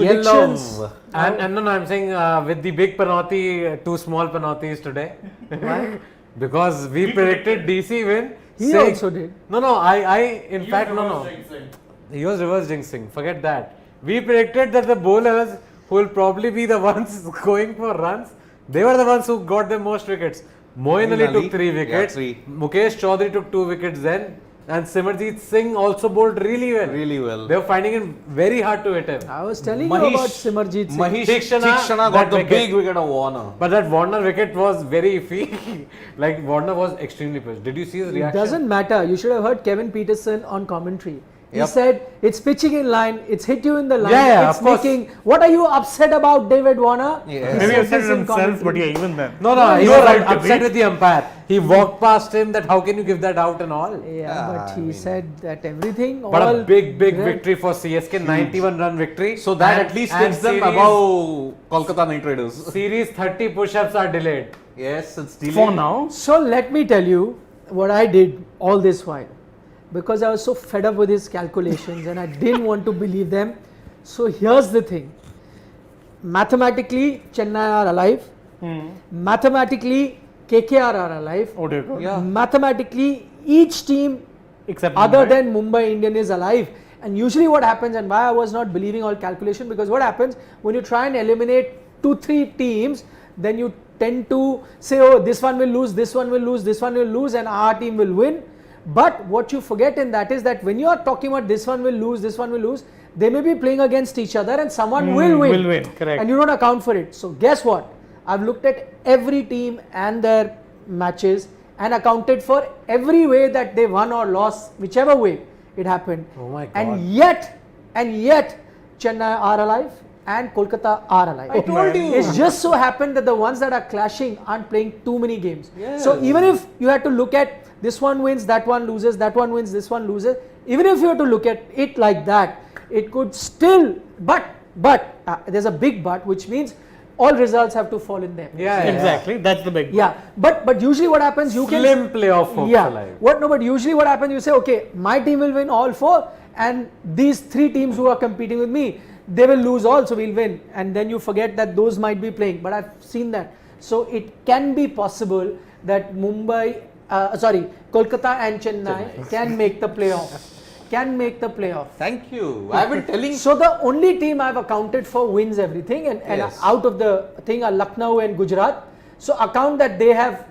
predictions. And no, I'm saying with the big penalty, two small penalties today. Why? Because we predicted DC win. He also did. No, in fact, no. He was reverse jinxing. Forget that. We predicted that the bowlers who will probably be the ones going for runs, they were the ones who got the most wickets. Moeen Ali took 3 wickets. Yeah, 3. Mukesh Chaudhary took 2 wickets then. And Simarjeet Singh also bowled really well. Really well. They were finding it very hard to hit him. I was telling you about Simarjeet Singh. Mahesh Theekshana got the big wicket of Warner. But that Warner wicket was very iffy. Like Warner was extremely pissed. Did you see his reaction? It doesn't matter. You should have heard Kevin Peterson on commentary. He Yep. said, it's pitching in line, it's hit you in the line, Yeah, it's of course. making... What are you upset about, David Warner? Yeah. He Maybe said upset this with in himself, commentary. but yeah, even then. No, he was upset with the umpire. He walked past him that how can you give that out and all. But he said that everything, But all a big red. victory for CSK, 91 run victory. So that And- at least and takes them series- above Kolkata Knight Riders. Series 30 push-ups are delayed. Yes, it's delayed. For now, So let me tell you what I did all this while. Because I was so fed up with his calculations and I didn't want to believe them. So here's the thing. Mathematically, Chennai are alive. Mathematically, KKR are alive. oh dear God. Yeah. Mathematically, each team Except other Mumbai. than Mumbai Indian is alive. And usually what happens, and why I was not believing all calculation, because what happens when you try and eliminate 2-3 teams, then you tend to say, oh, this one will lose, this one will lose, this one will lose, and our team will win. But what you forget in that is that when you are talking about this one will lose, this one will lose, they may be playing against each other and someone will win. Will win, correct. And you don't account for it. So guess what? I've looked at every team and their matches and accounted for every way that they won or lost, whichever way it happened. Oh my God. And yet, Chennai are alive and Kolkata are alive. I told you. It's just so happened that the ones that are clashing aren't playing too many games. So even if you had to look at this one wins, that one loses, that one wins, this one loses, even if you were to look at it like that, it could still, but there's a big but, which means all results have to fall in them. Yeah, Exactly, that's the big. Yeah, but usually what happens, you can Slim playoff hopes yeah. alive. But usually what happens, you say, okay, my team will win all 4, and these 3 teams who are competing with me, they will lose all, so we'll win. And then you forget that those might be playing. But I've seen that. So it can be possible that Kolkata and Chennai can make the playoff. Thank you. I've been telling. So the only team I've accounted for wins everything, and Yes. out of the thing are Lucknow and Gujarat. So account that they have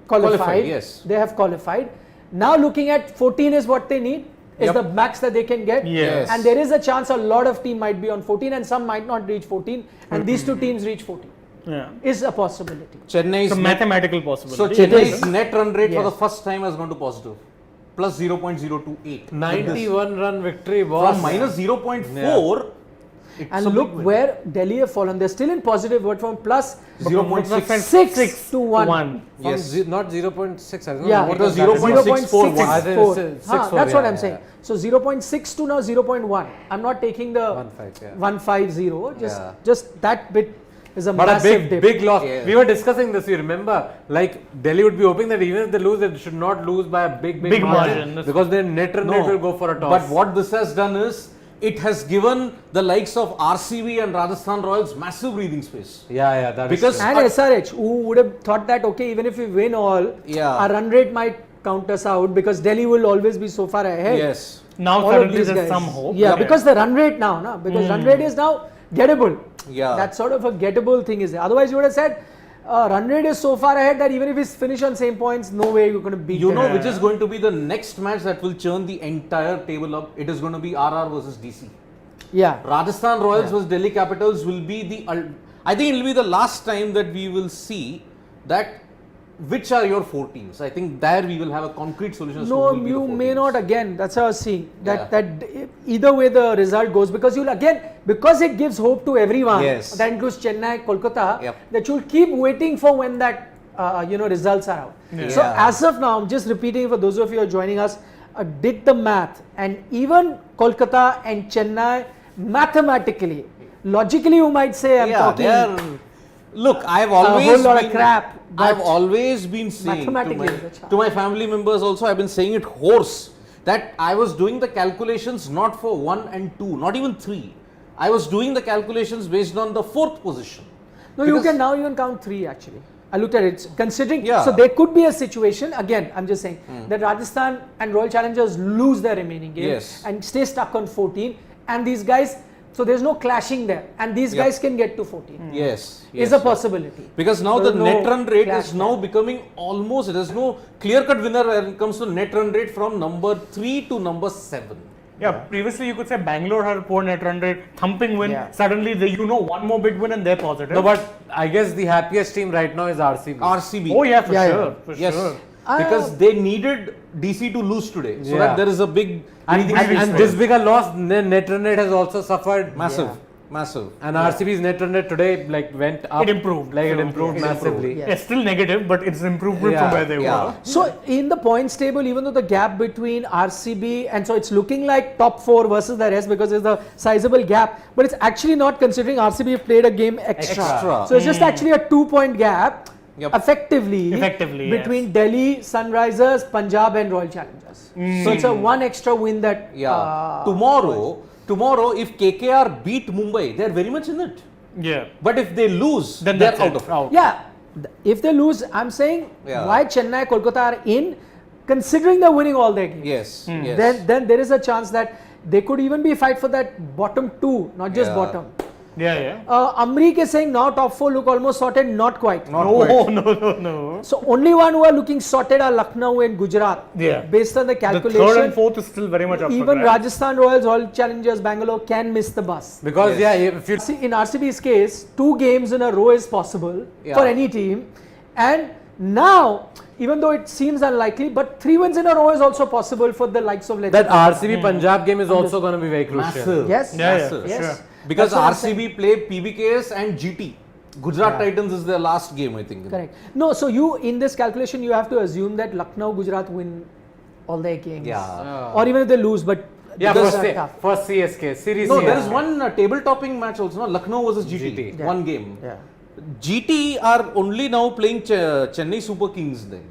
qualified. Yes. They have qualified. Now looking at 14 is what they need. Is Yep. the max that they can get. Yes. And there is a chance a lot of team might be on 14 and some might not reach 14. And these 2 teams reach 14. Yeah. Is a possibility. Chennai's It's a net, mathematical so possibility. Chennai's net run rate for Yes. the first time has gone to positive. Plus 0.028. 91 run victory was From minus 0.4. It's a And big look win. where Delhi have fallen. They're still in positive, but from plus 0.6. 6 to 1. from Yes. Not 0.6. I don't Yeah, know what it was that is. 0.641. I think 0.664. it's 6-4, That's what yeah, I'm yeah, saying. So 0.6 to now 0.1. I'm not taking the 1.5, yeah. 150. Yeah. Just that bit is a But a massive dip. big loss. Yeah. We were discussing this, you remember? Like Delhi would be hoping that even if they lose, they should not lose by a big Big margin. margin. Because their net run rate will go for a toss. But what this has done is, it has given the likes of RCB and Rajasthan Royals massive breathing space. Yeah, that is Because- true. And SRH, who would have thought that, okay, even if we win all, Yeah. our run rate might count us out because Delhi will always be so far ahead. Yes. Now All of suddenly these there's guys. some hope. Yeah, because the run rate now, because run rate is now gettable. Yeah. That sort of a gettable thing is there. Otherwise, you would have said, run rate is so far ahead that even if we finish on same points, no way you're going to beat You them. know which is going to be the next match that will churn the entire table up? It is going to be RR versus DC. Yeah. Rajasthan Royals versus Delhi Capitals will be I think it will be the last time that we will see that which are your 4 teams. I think there we will have a concrete solution. as to No, who will be the you 4 may teams. not again. That's how I was seeing. Yeah. That either way the result goes, because you'll again, because it gives hope to everyone, Yes. that includes Chennai, Kolkata, Yep. that you'll keep waiting for when that results are out. So Yeah. as of now, I'm just repeating for those of you who are joining us, did the math, and even Kolkata and Chennai mathematically, logically you might say I'm talking Look, I've a always whole lot been, of crap. I've but always been saying mathematically it's a chance. to my family members also, I've been saying it hoarse, that I was doing the calculations not for 1 and 2, not even 3, I was doing the calculations based on the 4th position. No, you Because- can now even count 3 actually. I looked at it. Considering, Yeah. so there could be a situation, again, I'm just saying, that Rajasthan and Royal Challengers lose their remaining game Yes. and stay stuck on 14. And these guys, so there's no clashing there. And these Yeah. guys can get to 14. Yes. Is a possibility. Because now There's the no net run rate clash is now there. becoming almost, there's no clear-cut winner when it comes to net run rate from number 3 to number 7. Yeah, previously you could say Bangalore had a poor net run rate, thumping win. Yeah. Suddenly, one more big win and they're positive. No, but I guess the happiest team right now is RCB. RCB. Oh yeah, for Yeah, sure, yeah. for Yes. sure. Because they needed DC to lose today. So Yeah. that there is a big And, breathing and, space and for this them. bigger loss, net run rate has also suffered. Massive. Yeah. Massive. And RCB's net run rate today went up. It improved. Like it So, improved it massively. Yeah. It's still negative, but it's improvement Yeah, from where they yeah. were. So in the points table, even though the gap between RCB and so it's looking like top 4 versus the rest because there's a sizable gap, but it's actually not considering RCB played a game extra. Extra. So it's just actually a 2-point gap Yep. effectively between Delhi, Sunrisers, Punjab and Royal Challengers. So it's a 1 extra win that Yeah. Tomorrow, if KKR beat Mumbai, they are very much in it. Yeah. But if they lose, Then they are that's out it. of it. Out. Yeah, if they lose, I'm saying Yeah. why Chennai, Kolkata are in, considering they're winning all their games. Yes. Yes. Then there is a chance that they could even be fight for that bottom 2, not just Yeah. bottom. Yeah, yeah. Amrik is saying now top 4 look almost sorted, not quite. Not No, quite. no. So only one who are looking sorted are Lucknow and Gujarat. Yeah. Based on the The calculation. third and fourth is still very much up for Even grabs. Rajasthan Royals, Royal Challengers, Bangalore can miss the bus. Because Yes. if you See, in RCB's case, 2 games in a row is possible Yeah. for any team. And now, even though it seems unlikely, but 3 wins in a row is also possible for the likes of let's that say, RCB Punjab game is also going to be very crucial. Massive. Yes. Yeah, yeah, Massive. for Yes. sure. Because That's what I'm RCB play PBKS and GT. Gujarat Titans is their last game, I think. Correct. No, so you, in this calculation, you have to assume that Lucknow, Gujarat win all their games. Yeah. Or even if they lose, but Yeah, because for, they're tough. for CSK. Series No, C. there is one table topping match also. No? Lucknow versus GT. GT. Yeah. One game. Yeah. GT are only now playing Chennai Super Kings then.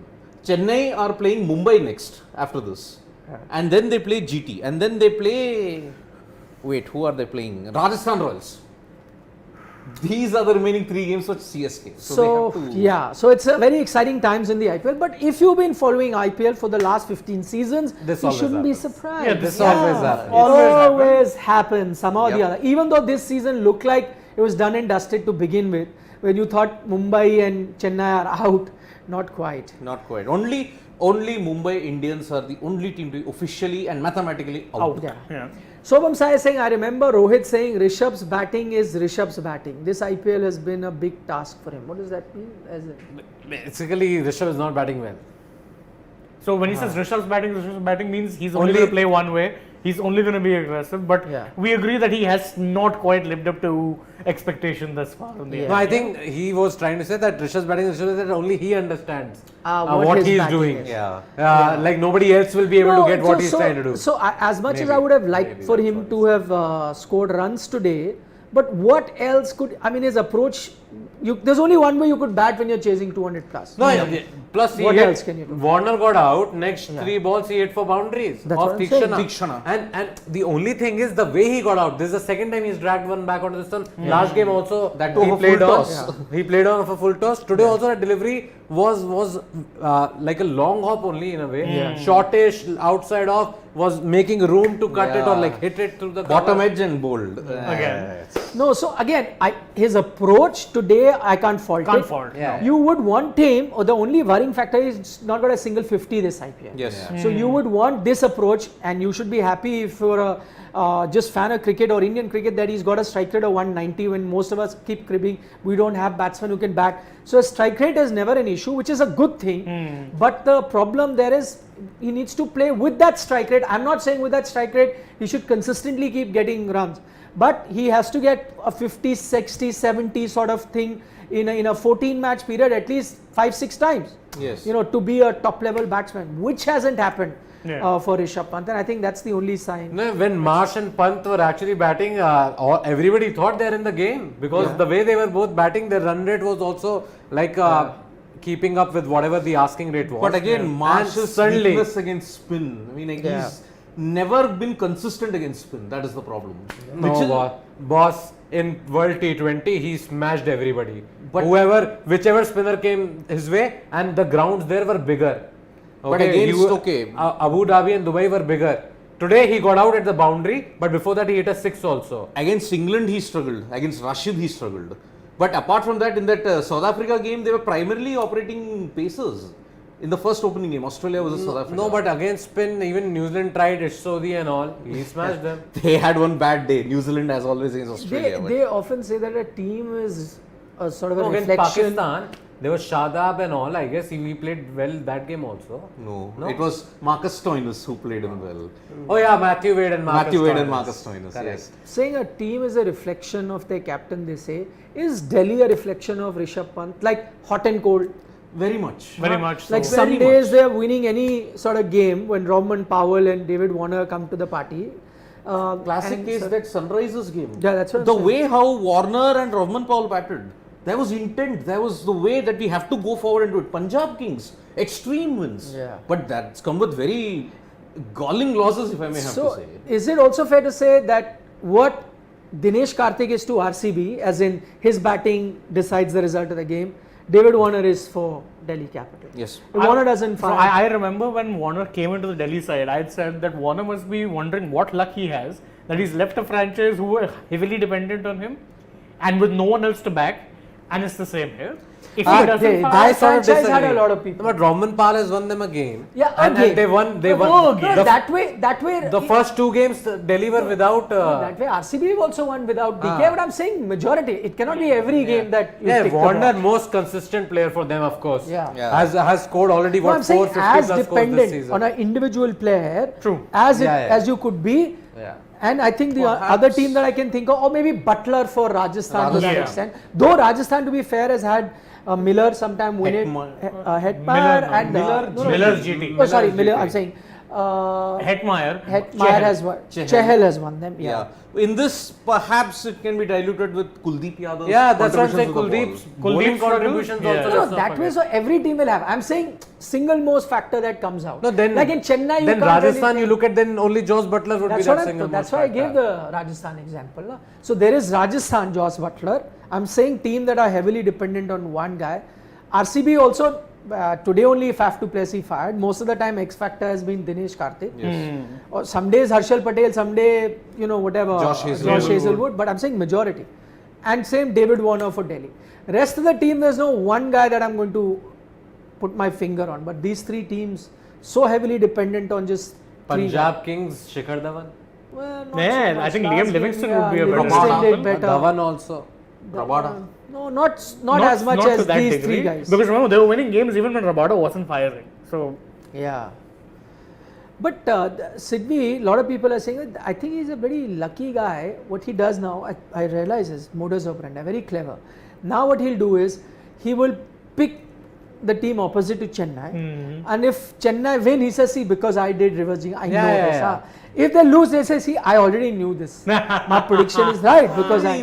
Chennai are playing Mumbai next after this. And then they play GT. And then they play... Wait, who are they playing? Rajasthan Royals. These are the remaining 3 games for CSK. So, they have to... yeah, so it's a very exciting times in the IPL. But if you've been following IPL for the last 15 seasons, This you always shouldn't be happens. surprised. Yeah, this always happens. Always happens somehow or the Yep. other. Even though this season looked like it was done and dusted to begin with, when you thought Mumbai and Chennai are out, not quite. Not quite. Only Mumbai Indians are the only team to be officially and mathematically out. Yeah. Yeah. Sobham Sai is saying, I remember Rohit saying Rishabh's batting is Rishabh's batting. This IPL has been a big task for him. What does that mean? Basically, Rishabh is not batting well. So when he says Rishabh's batting means he's Only- only going to play one way. He's only going to be aggressive. But Yeah. we agree that he has not quite lived up to expectation thus far. In the Yeah. No, I think he was trying to say that Rishabh's batting is that only he understands What his he's batting doing. is. Yeah. Like nobody else will be able to get what he's trying to do. So as much as Maybe. I would have liked Maybe for that's him what to have scored runs today, but what else could, I mean his approach, there's only one way you could bat when you're chasing 200 plus. No, yeah. Plus he What hit, else can you do? Warner got out. Next Yeah. 3 balls he hit for boundaries That's of what I'm saying. Tikshana. Tikshana. And the only thing is the way he got out. This is the second time he's dragged one back onto this one. Last game also That he too of a played full on. toss. He played on for full toss. Today also the delivery was like a long hop only in a way. Shortish, outside off, was making room to cut it or like hit it through the Bottom cover. edge and bold. Again. No, so again, his approach today, I can't fault Can't it. fault. Yeah. no. You would want him, or the only worrying factor is it's not got a single 50 this IPL. Yes. So you would want this approach, and you should be happy if you're a just fan of cricket or Indian cricket that he's got a strike rate of 190 when most of us keep cribbing. We don't have batsmen who can bat. So a strike rate is never an issue, which is a good thing. But the problem there is he needs to play with that strike rate. I'm not saying with that strike rate he should consistently keep getting runs. But he has to get a 50, 60, 70 sort of thing in a 14 match period at least 5-6 times. Yes. You know, to be a top level batsman, which hasn't happened Yeah. for Rishabh Pant, and I think that's the only sign. No, when Marsh and Pant were actually batting, everybody thought they're in the game because the way they were both batting, their run rate was also like keeping up with whatever the asking rate was. But again, And Marsh's suddenly, weakness against spin. I mean, like never been consistent against spin. That is the problem. No, boss, in World T20, he smashed everybody. But- Whichever spinner came his way, and the grounds there were bigger. But against, Abu Dhabi and Dubai were bigger. Today he got out at the boundary, but before that he hit a 6 also. Against England he struggled. Against Rashid he struggled. But apart from that, in that South Africa game, they were primarily operating pacers. In the first opening game, Australia versus South Africa. No, but against spin, even New Zealand tried Ishsodi and all. He smashed them. They had one bad day. New Zealand, as always, against Australia. They often say that a team is a sort of a Against reflection. Pakistan, there was Shadab and all. I guess he played well that game also. No, it was Marcus Stoinis who played him well. Oh yeah, Matthew Wade and Marcus Stoinis, Correct. yes. Saying a team is a reflection of their captain, they say. Is Delhi a reflection of Rishabh Pant? Like hot and cold? Very much. Very much so. Like some days they are winning any sort of game when Robman Powell and David Warner come to the party. Classic and case, so- that Sunrisers game. Yeah, that's what I'm The saying. way how Warner and Robman Powell batted, that was intent. That was the way that we have to go forward and do it. Punjab Kings, extreme wins. Yeah. But that's come with very galling losses, if I may have to say. Is it also fair to say that what Dinesh Karthik is to RCB, as in his batting decides the result of the game, David Warner is for Delhi Capital? Yes. If Warner doesn't So fire. I remember when Warner came into the Delhi side, I had said that Warner must be wondering what luck he has that he's left a franchise who were heavily dependent on him and with no one else to back, and it's the same here. If he doesn't they- fire, I- I sort of franchise had disagree. a lot of people. But Roman Pal has won them a game. Yeah, and again. they won. They won. No, The, that way. the first 2 games, Delhi were without. That way, RCB have also won without DK. But I'm saying majority. It cannot be every game that you Yeah, tick the Warner, box. most consistent player for them, of course. Yeah. Has scored already No, I'm what saying 450 as plus scores this dependent season. on an individual player, True. as Yeah. as you could be. Yeah. And I think the Perhaps- other team that I can think of, or maybe Butler for Rajasthan to that Yeah. extent. Though Rajasthan, to be fair, has had Miller sometime win it, Hetmeyer and Miller's GT. Oh, sorry, Miller's Miller. GT. I'm saying Hetmeyer. Hetmeyer has won. Chehel has won them. Yeah. In this, perhaps it can be diluted with Kuldeep Yadav. Yeah, that's what I'm saying. Kuldeep's Kuldeep bowling struggled. contributions Yeah. also. No, let's not that way, forget. so every team will have. I'm saying single most factor that comes out. No, then like in Chennai, you then can't Rajasthan, really you look at then only Josh Butler would be That's that what single that's most why I gave factor. the Rajasthan example. Na? So there is Rajasthan, Josh Butler. I'm saying team that are heavily dependent on one guy. RCB also today only if Faf du Plessis fired. Most of the time X factor has been Dinesh Karthik. Yes. Or some days Harshal Patel, some day whatever Josh Hazelwood. But I'm saying majority. And same David Warner for Delhi. Rest of the team, there's no one guy that I'm going to put my finger on. But these 3 teams so heavily dependent on just 3 guys. Punjab Kings, Shikhar Dhawan. Well, not Yeah, so much. I think Last Liam game, Livingston would be a better Livingston did example. better. Dhawan also. Rabada. No, not as much as to that these degree, 3 guys. Because remember, they were winning games even when Rabada wasn't firing. So, Yeah. But Sydney, a lot of people are saying that I think he's a very lucky guy. What he does now, I realize is modus operandi, very clever. Now what he'll do is he will pick the team opposite to Chennai, and if Chennai win, he says, "See, because I did reversing, I know this." yeah. If they lose, they say, "See, I already knew this. My prediction is right because I."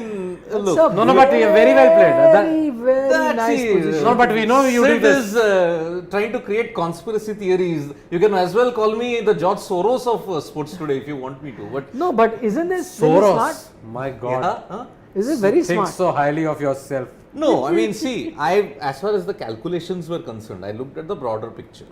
look, It's a no, but he- very well played. Very nice position. No, but we know you Sid did this. is trying to create conspiracy theories. You can as well call me the George Soros of sports today if you want me to. But No, but isn't this very smart? Soros. My God. Huh? Is it very Think smart? so highly of yourself. No, I mean, see, as far as the calculations were concerned, I looked at the broader picture.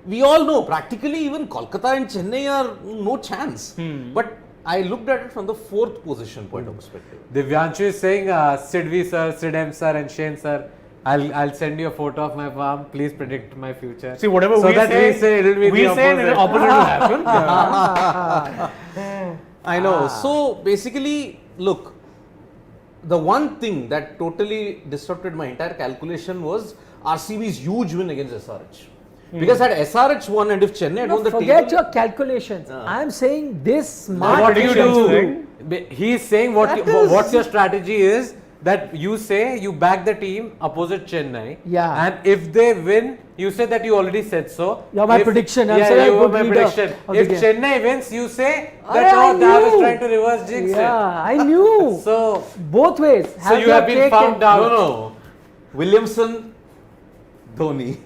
We all know, practically even Kolkata and Chennai are no chance. But I looked at it from the 4th position point of perspective. Divyanshu is saying, Sid V sir, Sid M sir and Shane sir, I'll send you a photo of my farm. Please predict my future. see, whatever so we that say, we say it will be we the say opposite. the opposite will happen. I know. So basically, look, the one thing that totally disrupted my entire calculation was RCB's huge win against SRH. Because had SRH won and if Chennai had No, won the forget table, your calculations. I am saying this smart. What do you predictions do? He's saying what's your strategy is that you say you back the team opposite Chennai. Yeah. And if they win, you say that you already said so. You're my If- prediction. I'm Yeah, saying you I'm were good my leader prediction. of the If game. Chennai wins, you say I that I was knew. trying to reverse jinx it. Yeah, I knew. So Both ways. So you your have been cake found and- out. no. Williamson, Dhoni.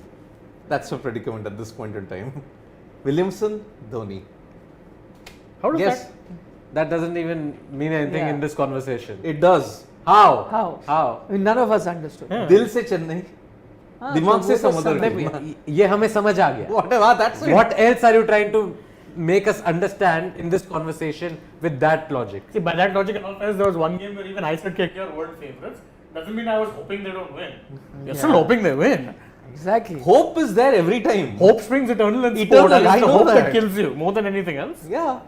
That's a predicament at this point in time. Williamson, Dhoni. How does Yes. that? That doesn't even mean anything Yeah. in this conversation. It does. How? How? How? I mean, none of us understood. Yeah. दिल से चेन्नई, हाँ, दिमाग तो से वो तो समुद्र सब- की. ये हमें समझ आ गया. Whatever, that's it. What else are you trying to make us understand in this conversation with that logic? See, by that logic and all, there was one game where even I said KK are world favorites. Doesn't mean I was hoping they don't win. You're still hoping they win. Exactly. Hope is there every time. Hope springs eternal in Eternal, sport, and I it's the know hope that that. kills you more than anything else. Yeah.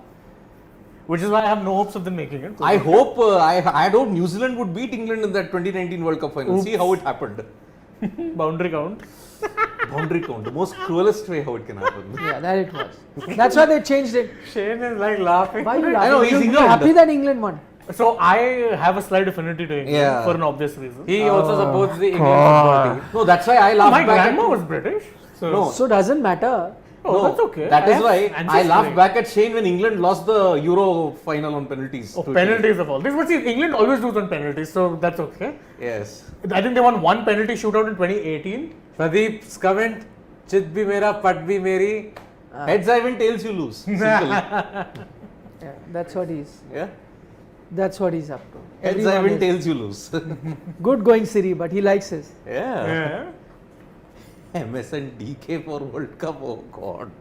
Which is why I have no hopes of them making it. I hope I hope New Zealand would beat England in that 2019 World Cup final. Oops. See how it happened. Boundary count. Boundary count, the most cruelest way how it can happen. Yeah, that it was. That's why they changed it. Shane is like laughing. Why are you I laughing? know, he's You're England. happy that England won. So I have a slight affinity to England Yeah. for an obvious reason. He also supports the England football team. No, that's why I laughed My back grandma at was British. So No. So doesn't matter. Oh, No, that's okay. That I is have why I ancestry. laughed back at Shane when England lost the Euro final on penalties. Oh, to penalties of all this. But see, England always lose on penalties, so that's okay. Italy. Yes. I think they won one penalty shootout in 2018. Pradeep's comment, chit bhi mera, pat bhi meri. Heads I win, tails you lose. Simple. Yeah, that's what he's. Yeah. That's what he's up to. Heads I Everyone win, is- tails you lose. Good going Siri, but he likes his. Yeah. MS and DK for World Cup. Oh God.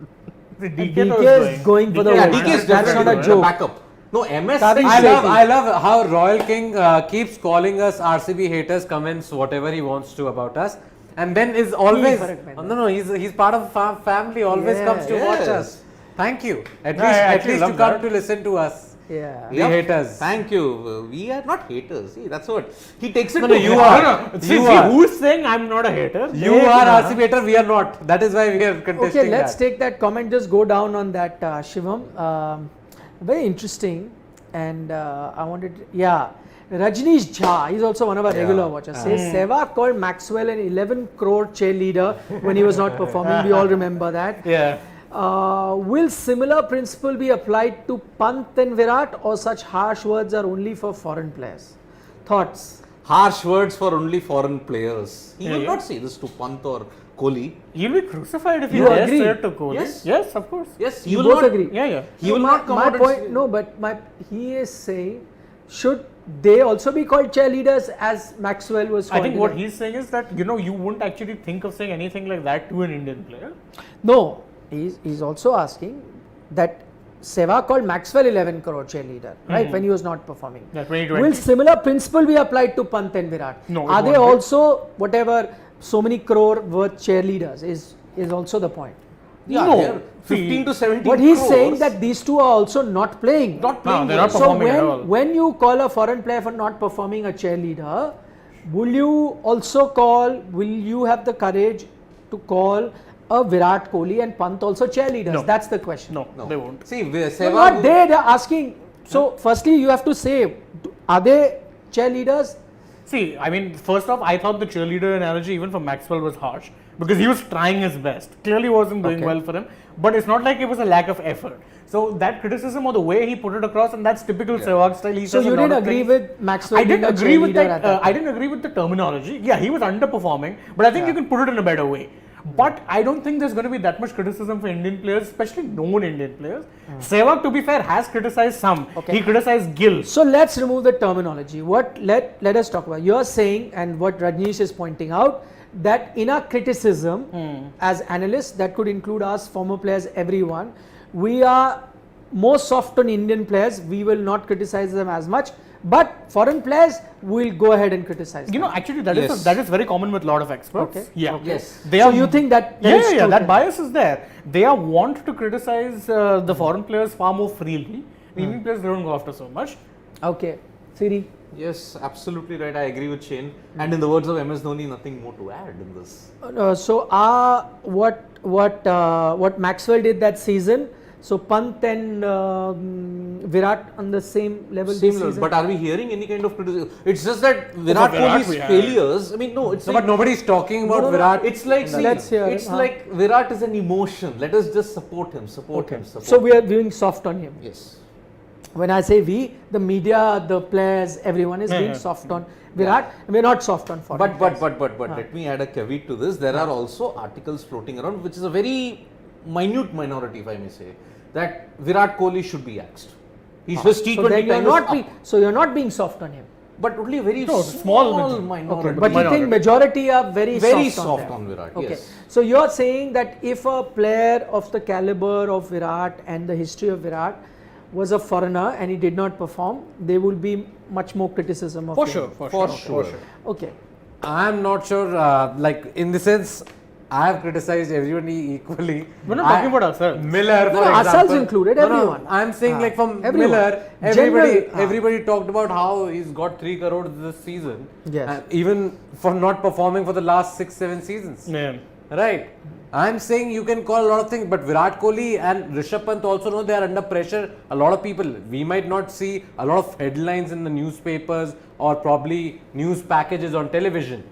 The DK is going for the Yeah, World DK is Cup. That's not definitely a a joke. backup. No, MS. Kavi is I love- I love how Royal King keeps calling us RCB haters, comments whatever he wants to about us, and then is always correct, man. no, he's part of family. Always Yeah, comes to watch yes. us. Thank you. At No, I least actually you love come that. to listen to us. Yeah. The haters. Thank you. We are not haters. See, that's what he takes it. No, to no, you heart. are. See, You see, are. who's saying I'm not a hater? You are RCB hater. We are not. That is why we are contesting. Okay, let's that. take that comment. Just go down on that, Shivam. Very interesting. And I wanted, Rajneesh Jha, he's also one of our regular watchers, says Sehwag called Maxwell an 11 crore cheerleader when he was not performing. We all remember that. Yeah. Will similar principle be applied to Pant and Virat, or such harsh words are only for foreign players? Thoughts? Harsh words for only foreign players. He Yeah, will yeah. not say this to Pant or Kohli. You'll be crucified if You you dare agree? say it to Kohli. Yes. Yes, of course. Yes, he You will both not agree? Yeah, yeah. He will my, not come my out and point, say- no, but he is saying, should they also be called cheerleaders as Maxwell was I called? think in what the- he's saying is that, you know, you wouldn't actually think of saying anything like that to an Indian player. No, he's also asking that Sehwag called Maxwell 11 crore cheerleader, right, when he was not performing. Yeah, 2020. Will similar principle be applied to Pant and Virat? No, it Are they won't be. also whatever so many crore worth cheerleaders is also the point. Yeah, No. they're 15 to 17 But he's crores. saying that these two are also not playing. Not playing. they're not well. So performing at all. when you call a foreign player for not performing a cheerleader, will you have the courage to call a Virat Kohli and Pant also cheerleaders? No. That's the question. No, No. they won't. See, No, Sehwag. not they're asking. So firstly you have to say, are they cheerleaders? See, I mean, first off, I thought the cheerleader analogy even for Maxwell was harsh because he was trying his best. Clearly wasn't doing Okay. well for him, but it's not like it was a lack of effort. So that criticism or the way he put it across, and that's typical Sehwag style. He So says a you lot didn't of agree things. with Maxwell I didn't being a agree with cheerleader that. at that I didn't agree with the terminology. Yeah, he was underperforming, but I think you can put it in a better way. But I don't think there's going to be that much criticism for Indian players, especially known Indian players. Sehwag, to be fair, has criticized some. Okay. He criticized Gill. So let's remove the terminology. Let us talk about. You're saying, and what Rajneesh is pointing out, that in our criticism as analysts, that could include us, former players, everyone, we are more soft on Indian players. We will not criticize them as much, but foreign players will go ahead and criticize. You them. know, actually, Yes. that is very common with a lot of experts. Okay. Yeah. Okay. Yes. They So are, you think that yeah, is yeah, true that then? bias is there. They are want to criticize the foreign players far more freely. The Indian players don't go after so much. Okay, Siri. Yes, absolutely right. I agree with Shane. And in the words of MS Dhoni, nothing more to add in this. So what Maxwell did that season. So Pant and Virat on the same level this Same level. season. But are we hearing any kind of criticism? It's just that Virat Virat Kohli's we have. failures. I mean, no, it's No, like, but nobody's talking about No, no, no, Virat. It's like, see, Let's hear it, it's huh? like Virat is an emotion. Let us just support him, support him, support So him. we are being soft on him. Yes. When I say we, the media, the players, everyone is Yeah, being yeah. soft on Virat. We're not soft on foreign But players. let me add a caveat to this. There are also articles floating around, which is a very minute minority, if I may say, that Virat Kohli should be axed. His first T20 So then time is up. so you're not being soft on him. But only a very No, small small minority. Okay, but you think majority are very soft them. on Virat. Okay, Yes. so you're saying that if a player of the caliber of Virat and the history of Virat was a foreigner and he did not perform, there will be much more criticism of For him. sure, For sure. Okay. I'm not sure, like in the sense, I have criticized everybody equally. We're not talking about ourselves. Miller, No, for no, example. ourselves included, everyone. I'm saying like from everyone. Miller, General, everybody talked about how he's got 3 crores this season. Yes. And even for not performing for the last 6-7 seasons. Yeah. Right. I'm saying you can call a lot of things, but Virat Kohli and Rishabh Pant also know they are under pressure. A lot of people, we might not see a lot of headlines in the newspapers or probably news packages on television,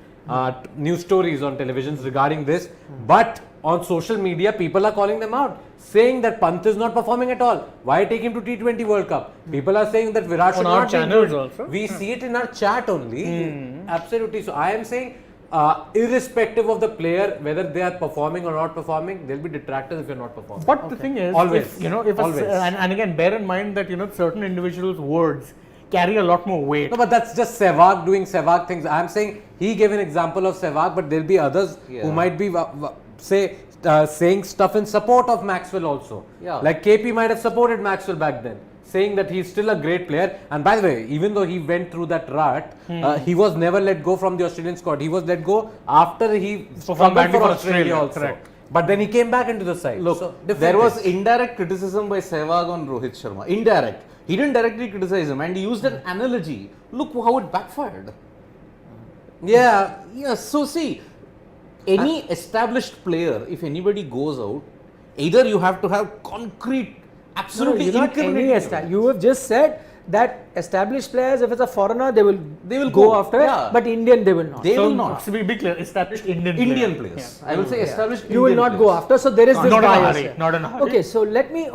news stories on televisions regarding this, but on social media, people are calling them out, saying that Pant is not performing at all. Why take him to T20 World Cup? People are saying that Virat should our not be channels included. also. We see it in our chat only. Absolutely. So I am saying, irrespective of the player, whether they are performing or not performing, they'll be detractors if you're not performing. But the thing is, Always. if, if Always. and again, bear in mind that certain individuals' words carry a lot more weight. No, but that's just Sehwag doing Sehwag things. I'm saying he gave an example of Sehwag, but there'll be others who might be saying stuff in support of Maxwell also. Yeah. Like KP might have supported Maxwell back then, saying that he's still a great player. And by the way, even though he went through that rut, he was never let go from the Australian squad. He was let go after he struggled badly for for Australia Australia, also. correct. But then he came back into the side. Look, So, different there was things. indirect criticism by Sehwag on Rohit Sharma. Indirect. He didn't directly criticize him and he used an analogy. Look how it backfired. Yeah. Yes, so see, any established player, if anybody goes out, either you have to have concrete, absolutely you're not any incriminating. you have just said that established players, if it's a foreigner, they will go, after yeah. it, but Indian they will not. They So, will not. To be clear, established Indian Players. I will say established You will Indian not go players. after, so there is this Not in a bias hurry, here. not in a hurry. Okay, so let me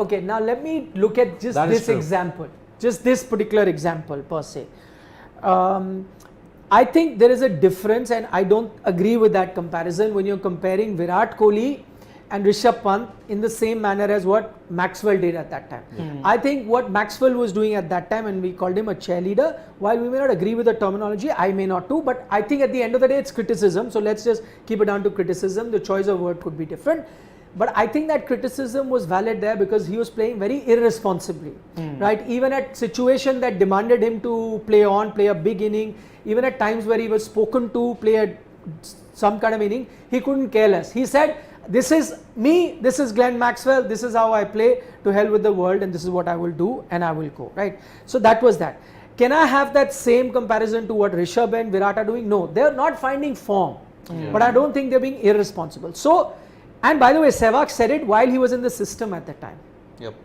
look at just That is this true. example, just this particular example per se. I think there is a difference, and I don't agree with that comparison when you're comparing Virat Kohli and Rishabh Pant in the same manner as what Maxwell did at that time. I think what Maxwell was doing at that time, and we called him a cheerleader, while we may not agree with the terminology, I may not too, but I think at the end of the day it's criticism, so let's just keep it down to criticism. The choice of word could be different, but I think that criticism was valid there because he was playing very irresponsibly, right? Even at situation that demanded him to play a big inning, even at times where he was spoken to play some kind of inning, he couldn't care less. He said, this is me, this is Glenn Maxwell, this is how I play, to hell with the world, and this is what I will do, and I will go, right? So that was that. Can I have that same comparison to what Rishabh and Virat are doing? No, they're not finding form, but I don't think they're being irresponsible. So, and by the way, Sehwag said it while he was in the system at that time. Yep.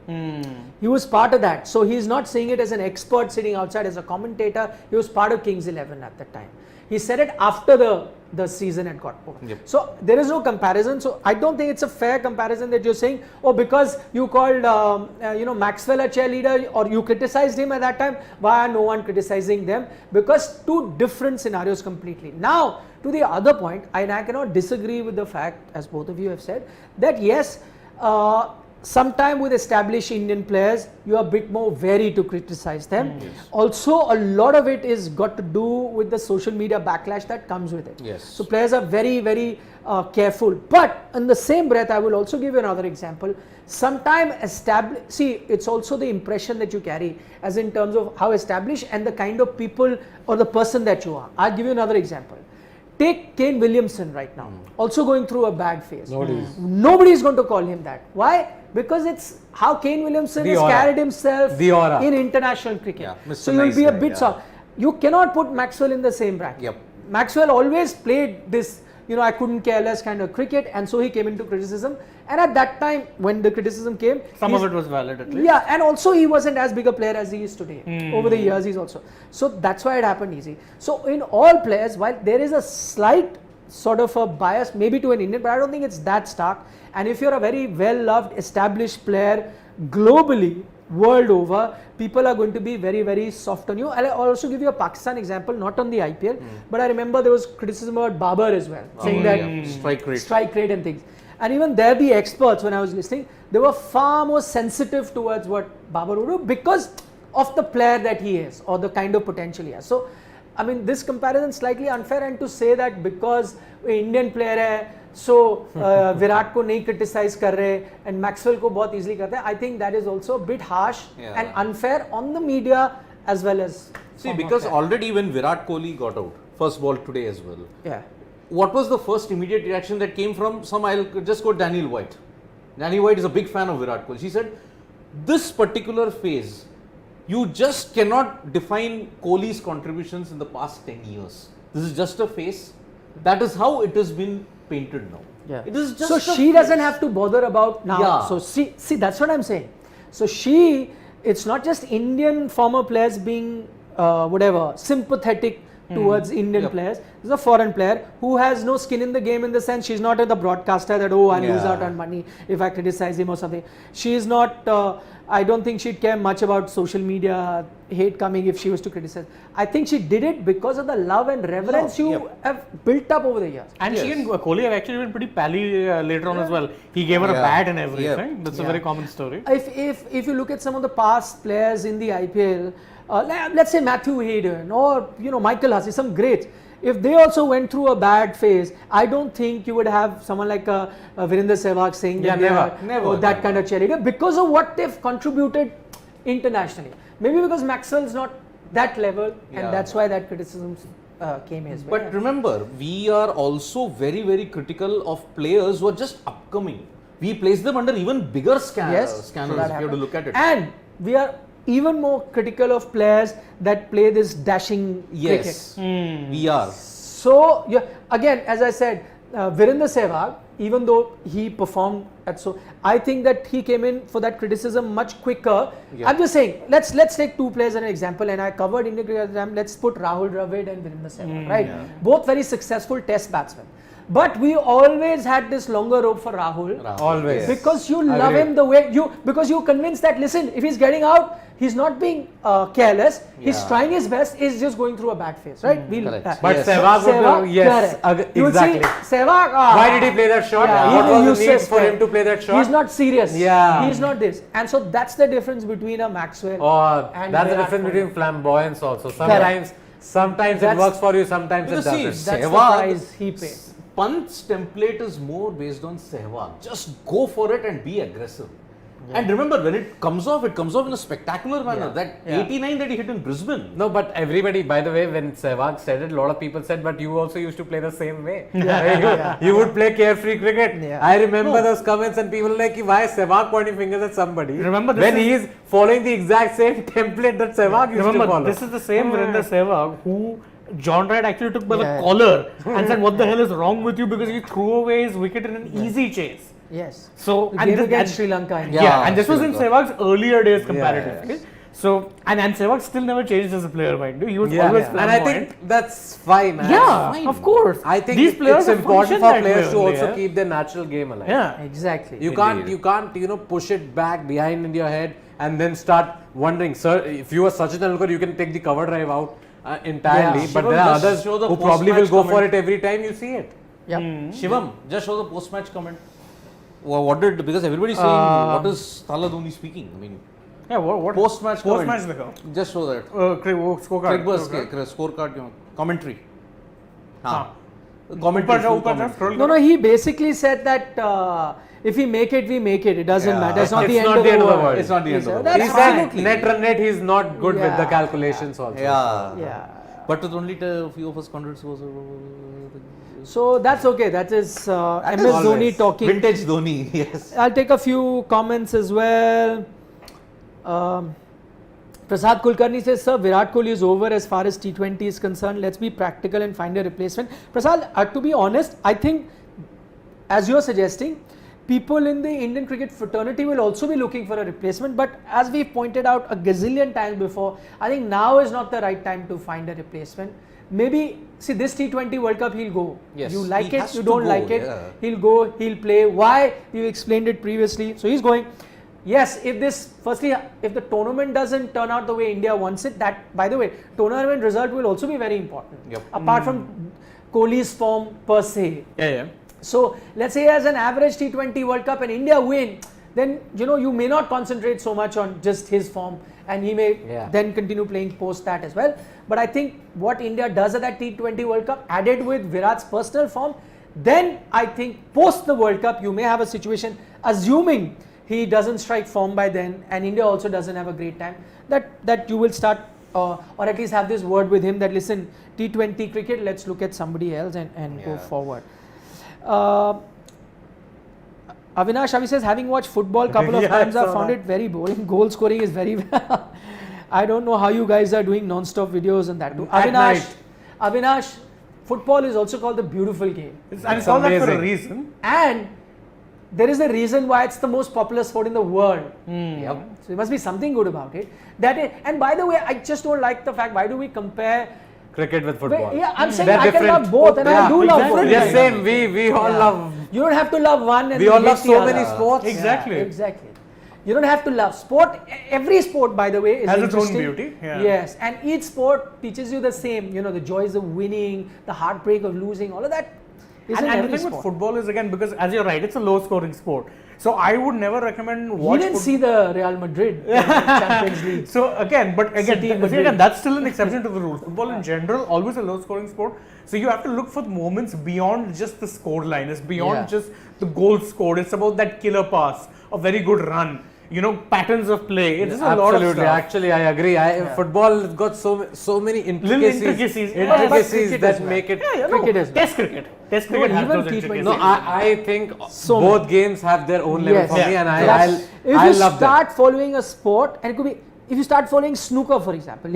He was part of that. So he's not saying it as an expert sitting outside as a commentator. He was part of Kings 11 at that time. He said it after the season had got over. Yep. So there is no comparison. So I don't think it's a fair comparison that you're saying, oh, because you called Maxwell a cheerleader or you criticized him at that time, why are no one criticizing them? Because two different scenarios completely. Now, to the other point, and I cannot disagree with the fact, as both of you have said, that yes, sometime with established Indian players, you are a bit more wary to criticize them. Also, a lot of it is got to do with the social media backlash that comes with it. Yes. So players are very, very careful. But in the same breath, I will also give you another example. Sometime it's also the impression that you carry, as in terms of how established and the kind of people or the person that you are. I'll give you another example. Take Kane Williamson right now, also going through a bad phase. Nobody is going to call him that. Why? Because it's how Kane Williamson The has aura. carried himself The aura. in international cricket. Yeah, Mr. So you'll Nice be a guy, bit yeah. soft. You cannot put Maxwell in the same bracket. Yep. Maxwell always played this, I couldn't care less kind of cricket, and so he came into criticism. And at that time, when the criticism came, Some of it was valid at least. yeah, and also he wasn't as big a player as he is today. Over the years, he's also. So that's why it happened easy. So in all players, while there is a slight sort of a bias maybe to an Indian, but I don't think it's that stark. And if you're a very well-loved, established player globally, world over, people are going to be very, very soft on you. I'll also give you a Pakistan example, not on the IPL, but I remember there was criticism about Babar as well, saying that Strike rate. strike rate and things. And even there, the experts, when I was listening, they were far more sensitive towards what Babar would do because of the player that he is or the kind of potential he has. So, I mean, this comparison is slightly unfair, and to say that because Indian player hai, so Virat ko nahi criticize kar rahe and Maxwell ko bahut easily karte hain, I think that is also a bit harsh and unfair on the media as well as. See, because already when Virat Kohli got out, first ball today as well. Yeah. What was the first immediate reaction that came from I'll just quote Daniel White. Daniel White is a big fan of Virat Kohli. She said, this particular phase, you just cannot define Kohli's contributions in the past 10 years. This is just a phase. That is how it has been painted now. Yeah. It is just so she doesn't have to bother about now. Yeah. So see, that's what I'm saying. So it's not just Indian former players being sympathetic towards Indian players. There's a foreign player who has no skin in the game, in the sense she's not the broadcaster that I'll lose out on money if I criticize him or something. She is not. I don't think she'd care much about social media hate coming if she was to criticize. I think she did it because of the love and reverence you have built up over the years. And she and Kohli have actually been pretty pally later on as well. He gave her a bat and everything. That's a very common story. If you look at some of the past players in the IPL, let's say Matthew Hayden or Michael Hussey, some greats. If they also went through a bad phase, I don't think you would have someone like a Virender Sehwag saying that never that kind of cheerleader because of what they've contributed internationally. Maybe because Maxwell's not that level, and that's why that criticism came his way. But remember, we are also very, very critical of players who are just upcoming. We place them under even bigger scanners if you have to look at it. And we are even more critical of players that play this dashing cricket. We are. So, again, as I said, Virender Sehwag, even though he performed I think that he came in for that criticism much quicker. I'm just saying, let's take two players as an example, and I covered Indian cricket. Let's put Rahul Dravid and Virender Sehwag, right? Both very successful test batsmen. But we always had this longer rope for Rahul. Always. Because you love him the way because you're convinced that, listen, if he's getting out, he's not being careless, he's trying his best, he's just going through a bad phase, right? But Sehwag would exactly. Sehwag, why did he play that shot? What was the need for him to play that shot? He's not serious. Yeah. He's not this. And so that's the difference between a Maxwell and that's the difference between flamboyance also. Sometimes it works for you, sometimes it doesn't. That's the price he paid. Pant's template is more based on Sehwag. Just go for it and be aggressive. And remember, when it comes off in a spectacular manner. That 89 that he hit in Brisbane. No, but everybody, by the way, when Sehwag said it, a lot of people said, but you also used to play the same way. You would play carefree cricket. I remember those comments and people were like, why is Sehwag pointing fingers at somebody? Remember when he is following the exact same template that Sehwag used to follow. This is the same Virender Sehwag who John Wright actually took by the collar and said, what the hell is wrong with you, because he threw away his wicket in an easy chase. Yes. So, and this against Sri Lanka. And this was in Sehwag's earlier days comparatively. So, and Sehwag still never changed as a player, mind you. He was always flamboyant. And I think that's fine. Of course. I think these players it's important for players to also keep their natural game alive. Yeah, exactly. You can't push it back behind in your head and then start wondering, sir, if you are Sachin Tendulkar, you can take the cover drive out entirely, but there are others who probably will go for it every time you see it. Shivam, just show the post-match comment. Because everybody is saying, what is Thala Dhoni speaking? I mean, what post-match comment. Just show that. Scorecard. Scorecard commentary. No, he basically said that if we make it, we make it. It doesn't matter. It's not the end of the world. It's not the end of the world. He said net run rate, he's not good with the calculations also. But with only a few of us hundreds was. So that's okay. That is MS Dhoni talking. Vintage Dhoni, yes. I'll take a few comments as well. Prasad Kulkarni says, sir, Virat Kohli is over as far as T20 is concerned. Let's be practical and find a replacement. Prasad, to be honest, I think, as you're suggesting, people in the Indian cricket fraternity will also be looking for a replacement. But as we pointed out a gazillion times before, I think now is not the right time to find a replacement. Maybe, see, this T20 World Cup, he'll go. Yes, you like it, you don't like it, he'll go, he'll play. Why? You explained it previously. So he's going. Yes, if the tournament doesn't turn out the way India wants it, that, by the way, tournament result will also be very important. Apart from Kohli's form per se. So let's say as an average T20 World Cup and India win, then you may not concentrate so much on just his form, and he may then continue playing post that as well. But I think what India does at that T20 World Cup, added with Virat's personal form, then I think post the World Cup you may have a situation, assuming he doesn't strike form by then and India also doesn't have a great time, that you will start or at least have this word with him that listen, T20 cricket, let's look at somebody else and go forward. Avinash Avi says, having watched football couple of times, I found it very boring. Goal scoring is very I don't know how you guys are doing non-stop videos and that too. Avinash, football is also called the beautiful game. And it's called that for a reason. And there is a reason why it's the most popular sport in the world. Yep. So there must be something good about it. And by the way, I just don't like the fact, why do we compare cricket with football? Yeah, I'm saying They're I can love both, and I do love both. Yes, same. We all love. You don't have to love one and We all hate love the so other. many sports. Exactly. Yeah, exactly. You don't have to love sport. Every sport, by the way, is has its own interesting. beauty. Yeah. Yes, and each sport teaches you the same. The joys of winning, the heartbreak of losing, all of that. And the thing with football is, again, because as you're right, it's a low-scoring sport. So I would never recommend watch. You didn't see the Real Madrid Champions League. So again, City Madrid. again, that's still an exception to the rule. Football in general, always a low-scoring sport. So you have to look for moments beyond just the score line. It's beyond just the goal scored. It's about that killer pass, a very good run. Patterns of play. It's a lot of stuff. Actually, I agree. Football has got so many intricacies that make it. Cricket is Test cricket. Test cricket has even those intricacies. No, I think both games have their own level for me, and I love them. If you start following a sport, and it could be, if you start following snooker, for example,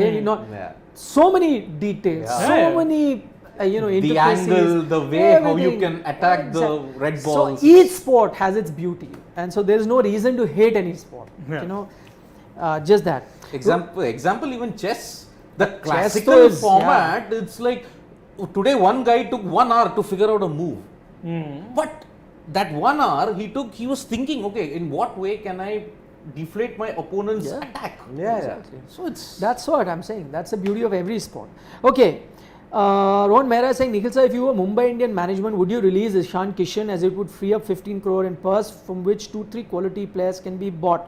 so many details, many the angle, the way how you can attack the red balls. So each sport has its beauty, and so there is no reason to hate any sport. Just that. Example, even chess. The classical format, it's like today one guy took 1 hour to figure out a move, but that 1 hour he was thinking, okay, in what way can I deflate my opponent's attack? Exactly. So that's what I'm saying. That's the beauty of every sport. Okay. Rohan Mehra is saying, Nikhil sir, if you were Mumbai Indian management, would you release Ishan Kishan as it would free up 15 crore in purse from which 2-3 quality players can be bought?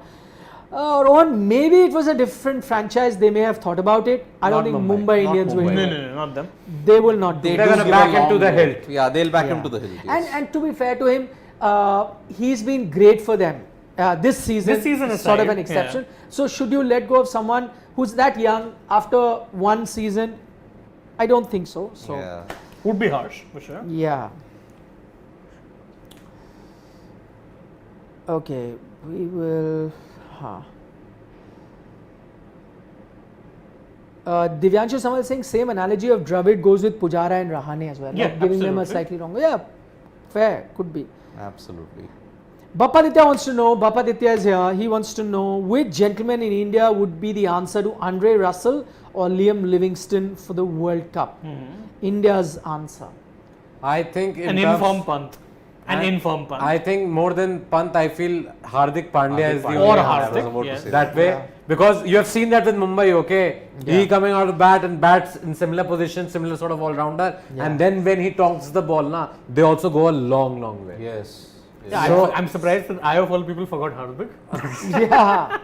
Rohan, maybe it was a different franchise. They may have thought about it. I don't think Mumbai Indians will. No, not them. They will not do. They're going to back him to the hilt. Yeah, they'll back him to the hilt. Yes. And to be fair to him, he's been great for them. This season is sort of an exception. So should you let go of someone who's that young after one season? I don't think so. Would be harsh for sure. Yeah. Okay, we will. Divyanshu Samal is saying same analogy of Dravid goes with Pujara and Rahane as well. Yeah, giving them a slightly wrong. Yeah, fair, could be. Absolutely. Bapaditya wants to know. Bapaditya is here. He wants to know which gentleman in India would be the answer to Andre Russell or Liam Livingstone for the World Cup. India's answer. I think An informed Pant. I think more than Pant, I feel Hardik Pandya is the Or only Hardik, answer. That way. Because you have seen that with Mumbai, okay? He coming out of bat and bats in similar position, similar sort of all-rounder. And then when he talks the ball, they also go a long, long way. Yes. Yeah, so, I'm surprised that I of all people forgot Hardik. Yeah.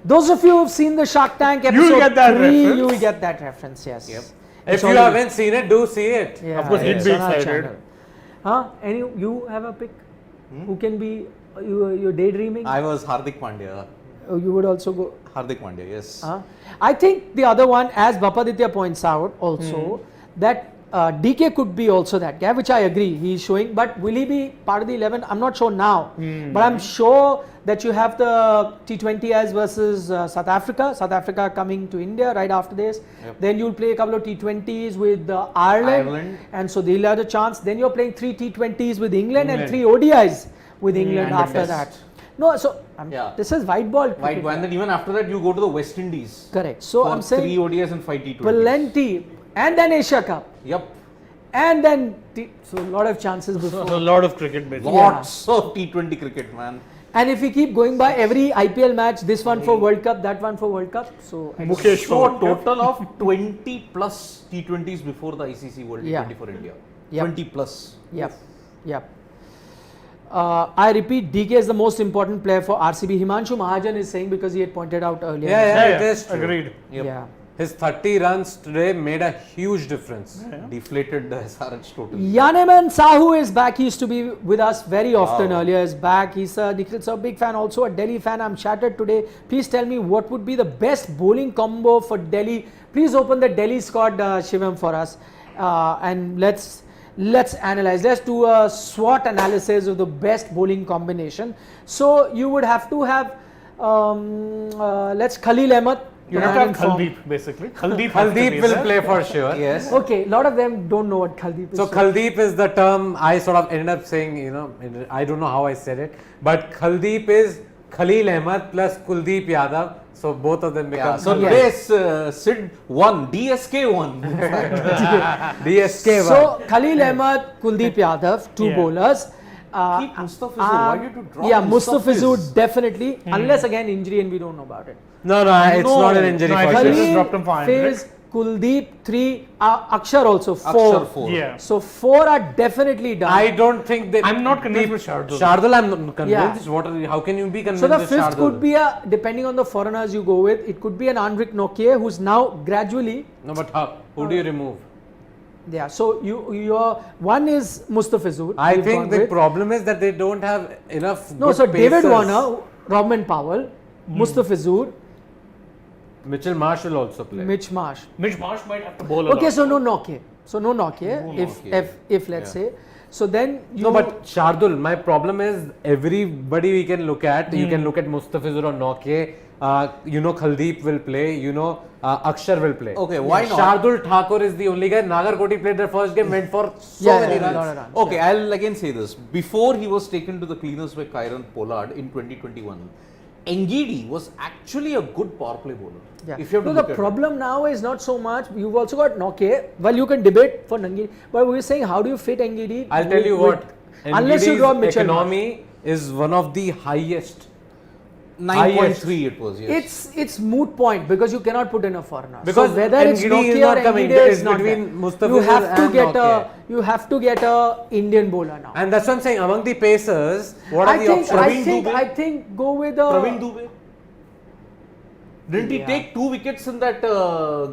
Those of you who've seen the Shark Tank episode You'll get that 3, reference. you will get that reference, yes. Yep. If you haven't seen it, do see it. Yeah, Of course, he'd be excited. Any you have a pick? Who can be you're daydreaming? I was Hardik Pandya. You would also go. Hardik Pandya, yes. I think the other one, as Bapaditya points out, also that DK could be also that guy, which I agree he's showing. But will he be part of the 11? I'm not sure now, but I'm sure that you have the T20s versus South Africa. South Africa coming to India right after this. Then you'll play a couple of T20s with Ireland, and so they'll have a chance. Then you're playing 3 T20s with England and 3 ODIs with England after that. No, so this is white ball cricket. White ball, and then even after that you go to the West Indies. Correct. So I'm saying 3 ODIs and 5 T20s. plenty, and then Asia Cup. Yep. And then so a lot of chances before. A lot of cricket basically. Lots of T20 cricket, man. And if we keep going by every IPL match, this one for World Cup, that one for World Cup, so Mukesh So total of 20 plus T20s before the ICC World T20 for India. 20 plus. Yep. I repeat, DK is the most important player for RCB. Himanshu Mahajan is saying because he had pointed out earlier. Yeah, it is true. Agreed. Yep. Yeah. His 30 runs today made a huge difference. Deflated the SRH totally. Yaneman Sahu is back. He used to be with us very often earlier. Is back. He's a Nikhil's a big fan, also a Delhi fan. I'm shattered today. Please tell me what would be the best bowling combo for Delhi. Please open the Delhi squad, Shivam, for us, and let's analyze. Let's do a SWOT analysis of the best bowling combination. So you would have to have let's Khalil Ahmed. You have to have Kuldeep, basically. Kuldeep will play for sure. Yes. Okay, a lot of them don't know what Kuldeep is. So Kuldeep is the term I sort of ended up saying, you know, I don't know how I said it, but Kuldeep is Khalil Ahmed plus Kuldeep Yadav. So both of them become. So today Sid won, DSK won. DSK. So Khalil Ahmed, Kuldeep Yadav, two bowlers. Keep Mustafizur. Why did you drop Yeah, Mustafiz? Mustafizur definitely, unless again injury and we don't know about it. No, it's not an injury No, for I sure. think just dropped him for Khalil, 100. Fiz, Kuldeep 3, Akshar also 4. Akshar 4. Yeah. So 4 are definitely done. I don't think they. I'm not convinced with Shardul. Shardul, I'm not convinced. Yeah. How can you be convinced So the with fifth Shardul? could be a, depending on the foreigners you go with, it could be an Anrik Nokia who's now gradually. No, but who do you remove? Yeah, so your one is Mustafizur. I we've think gone the with. problem is that they don't have enough. No, good so David pacers. Warner, Robin Powell, Mustafizur, Mitchell Marsh will also play. Mitch Marsh. Mitch Marsh might have to bowl a lot. Okay, so no Nokia. So no Nokia. No Nokia. If let's say, so then you. No, but Shardul, my problem is everybody we can look at. You can look at Mustafizur or Nokia. You know Kuldeep will play. You know Akshar will play. Okay, why not? Shardul Thakur is the only guy. Nagarkoti played their first game, went for so many lot of runs. runs. Okay, I'll again say this. Before he was taken to the cleaners by Kyron Pollard in 2021, Ngidi was actually a good power play bowler. Yeah. If you have to No, look the at problem now is not so much. You've also got Nokia. Well, you can debate for Ngidi, but we're saying how do you fit Ngidi? I'll tell you what. Unless you Ngidi's draw Mitchell Marsh. economy is one of the highest. 9.3 it was, yes. It's moot point because you cannot put in a foreigner. Because so whether it's Ngidi is Nokia not or coming. Ngidi It's is not between there. Mustafizur You have to and get Nokia. you have to get a Indian bowler now. And that's what I'm saying. Among the pacers, what are the options? I think go with Praveen Dubey. Didn't he take 2 wickets in that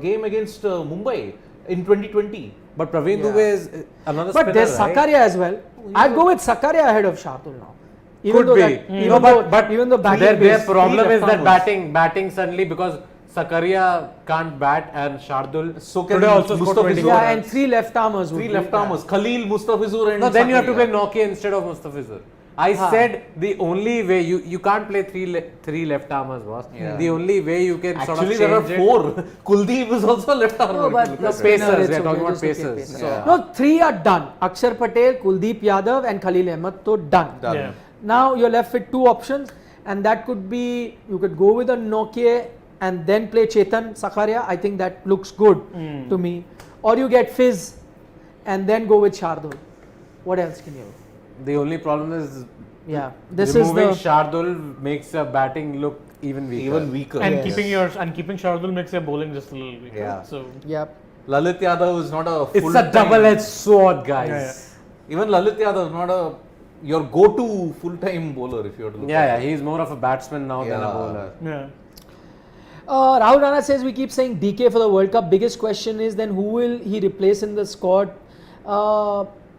game against Mumbai in 2020? But Praveen Yeah. Dubey is another But spinner, there's right? Sakaria as well. I'd go with Sakaria ahead of Shardul now. Could be. No, but even though batting their pace- problem is that left-armers. batting suddenly because Sakaria can't bat and Shardul So can today also scored Mustafizur. 24 yeah, runs. and 3 left armers. would 3 be- left armers, Khalil, Mustafizur and No, then you have to play Sakaria. Nokia instead of Mustafizur. I said the only way you can't play three left armers, boss. Yeah. The only way you can Actually, sort there of are change it. 4. Kuldeep is also a left armer. No, but if you the look at it. spinner, Pacers, it's we are talking okay, about just okay, pacers. Yeah. No, 3 are done. Akshar Patel, Kuldeep Yadav, and Khalil Ahmed. So done. Done. Yeah. Now you're left with 2 options, and that could be you could go with a Nokia and then play Chetan Sakaria. I think that looks good to me. Or you get Fizz and then go with Shardul. What else can you? The only problem is Yeah, this removing is the Shardul makes your batting look even weaker. Even weaker. And Yes. keeping Shardul makes your bowling just a little weaker. Yeah. So yep. Lalit Yadav is not a It's full-time- a double-edged sword, guys. Yeah, Even Lalit Yadav is not your go-to full-time bowler if you have to look Yeah, at it. he's more of a batsman now than a Yeah. bowler. yeah. Rahul Rana says we keep saying DK for the World Cup. Biggest question is then who will he replace in the squad?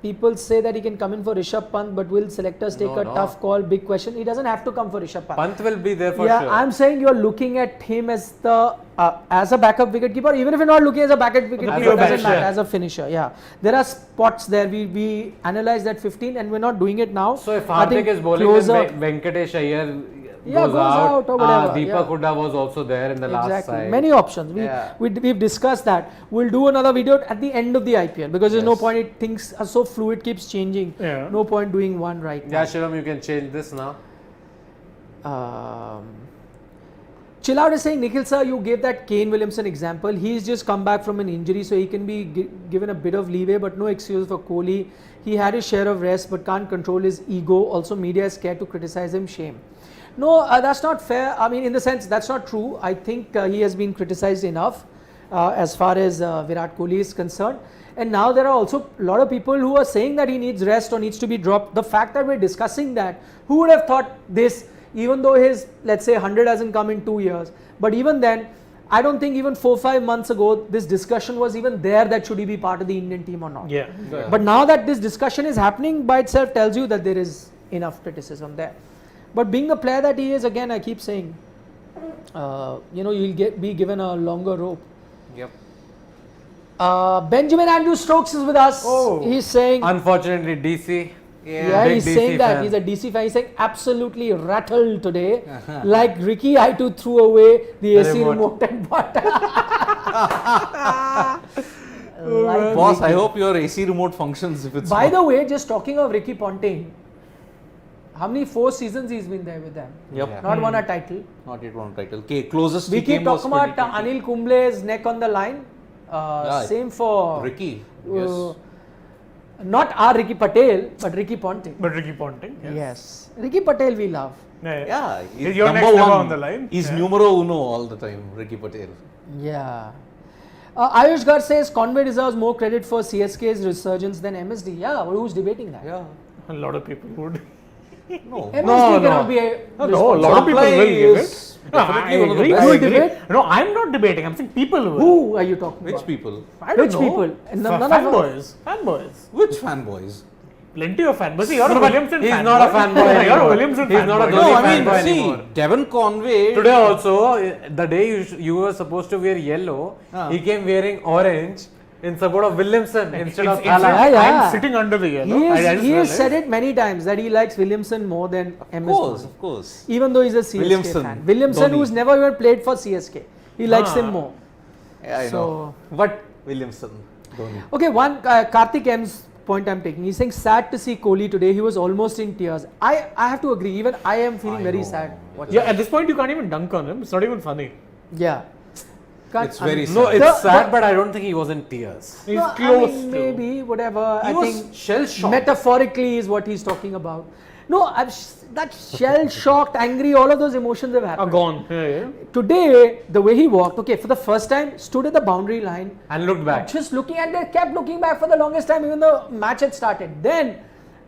People say that he can come in for Rishabh Pant, but will selectors take No, a no. tough call? Big question. He doesn't have to come for Rishabh Pant. Pant will be there for Yeah, sure. I'm saying you're looking at him as the as a backup wicketkeeper. Even if you're not looking as a backup wicketkeeper, a it doesn't finisher. matter. As a finisher, yeah, there are spots there. We analyzed that 15, and we're not doing it now. So if I Hardik think is bowling, closer- then Venkatesh Iyer Yeah, goes out or whatever, Deepak yeah. Hooda was also there in the last Exactly. side. Many options. Yeah. We've discussed that. We'll do another video at the end of the IPL because there's no Yes. point. Things are so fluid, keeps changing. Yeah. No point doing one right Yeah, now. Shivam, you can change this now. Chill Out is saying, Nikhil sir, you gave that Kane Williamson example. He's just come back from an injury, so he can be given a bit of leeway, but no excuse for Kohli. He had his share of rest, but can't control his ego. Also, media is scared to criticize him. Shame. No, that's not fair. I mean, in the sense, that's not true. I think he has been criticized enough. as far as Virat Kohli is concerned. And now there are also a lot of people who are saying that he needs rest or needs to be dropped. The fact that we're discussing that, who would have thought this, even though his, let's say, 100 hasn't come in 2 years. But even then, I don't think even 4-5 months ago, this discussion was even there that should he be part of the Indian team or not. Yeah. But now that this discussion is happening by itself tells you that there is enough criticism there. But being the player that he is, again, I keep saying, you'll be given a longer rope. Yep. Benjamin Andrew Stokes is with us. Oh. He's saying, Unfortunately, DC. yeah, big he's DC saying that fan. he's a DC fan. He's saying absolutely rattled today, like Ricky I too threw away the AC remote and bought. Like Boss, Ricky. I hope your AC remote functions if it's. By the way, just talking of Ricky Ponting, how many 4 seasons he's been there with them? Yep. Yeah. Not won a title. Not yet one title. Okay, closest We he keep came was talking about 2020. Anil Kumble's neck on the line. Same for Ricky. uh, Yes. not our Ricky Patel, but Ricky Ponting. But Ricky Ponting. Yes. Ricky Patel we love. Yeah, He's your next number on the line. He's Yeah. numero uno all the time, Ricky Patel. Yeah. Ayush Gar says Conway deserves more credit for CSK's resurgence than MSD. Yeah, but who's debating that? Yeah. A lot of people would. No. MSD No, cannot no. be a No, a lot of people Supply will give is it. No, I definitely one of the agree. best. I You agree. debate? No, I'm not debating. I'm saying people will. Who are you talking Which about? people? I don't Which know. people? None of Fanboys. Fanboys. Which fanboys? Plenty of fanboys. See, you're No, a but Williamson he's fanboy. not a fanboy You're a anymore. Williamson He's fanboy. not a No, Dhoni I mean, fanboy see, anymore. Devon Conway. Today also, the day you were supposed to wear yellow, he came wearing orange in support of Williamson instead of It's- Hala. Yeah. I'm sitting under the yellow. He I just has realized. said it many times that he likes Williamson more than MS Dhoni. Of course. Even though he's a CSK Williamson, fan. Williamson, Dhoni. who's never even played for CSK. He likes him more. Yeah, I So- know. But Williamson, Dhoni. Okay, one Karthik M's point I'm taking. He's saying sad to see Kohli today. He was almost in tears. I have to agree. Even I am feeling very sad. Yeah, at this point, you can't even dunk on him. It's not even funny. Yeah. Can't- It's very No, sad. it's The- sad, but I don't think he was in tears. He's No, I close mean, to. maybe whatever. He I was think shell-shocked. metaphorically is what he's talking about. No, that shell shocked, angry, all of those emotions have Are happened. gone. Yeah. Today, the way he walked, okay, for the first time, stood at the boundary line, And looked back. just looking, and they kept looking back for the longest time, even the match had started. Then,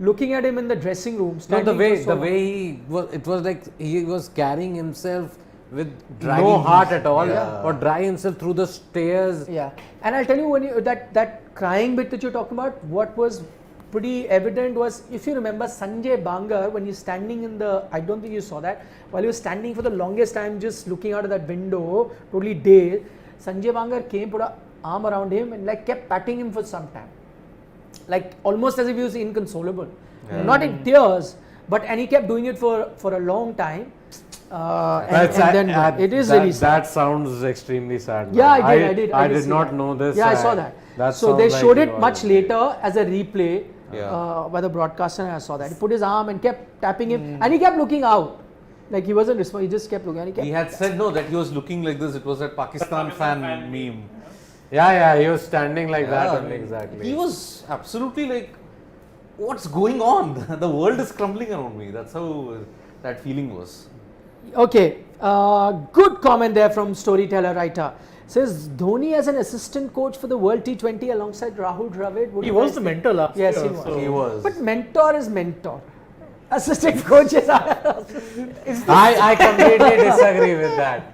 looking at him in the dressing room, No, standing the way for so long. he was, it was like he was carrying himself with no heart at all, Yeah. or dragging himself through the stairs. Yeah, and I'll tell you when you that crying bit that you're talking about, what was pretty evident was, if you remember Sanjay Bangar when he's standing in the, I don't think you saw that, while he was standing for the longest time just looking out of that window, totally dazed, Sanjay Bangar came, put an arm around him and like kept patting him for some time, like almost as if he was inconsolable, not in tears, but and he kept doing it for a long time. And then it is really sad. That sounds extremely sad. Yeah, man. I did I see not that. know this. Yeah, I saw that. That So they sounds showed like it he much was- later as a replay Yeah. by the broadcaster, and I saw that. He put his arm and kept tapping him, and he kept looking out. Like he wasn't responding, he just kept looking. And he kept He had said no, that he was looking like this. It was that Pakistan fan meme. Yeah, he was standing like that. Yeah, only, exactly. He was absolutely like, what's going on? The world is crumbling around me. That's how that feeling was. Okay, good comment there from storyteller writer. Says Dhoni as an assistant coach for the World T20 alongside Rahul Dravid. Would He you was guys the think? mentor last Yes, year. he was. so- He was. But mentor is mentor. Assistant coaches are. I completely disagree with that.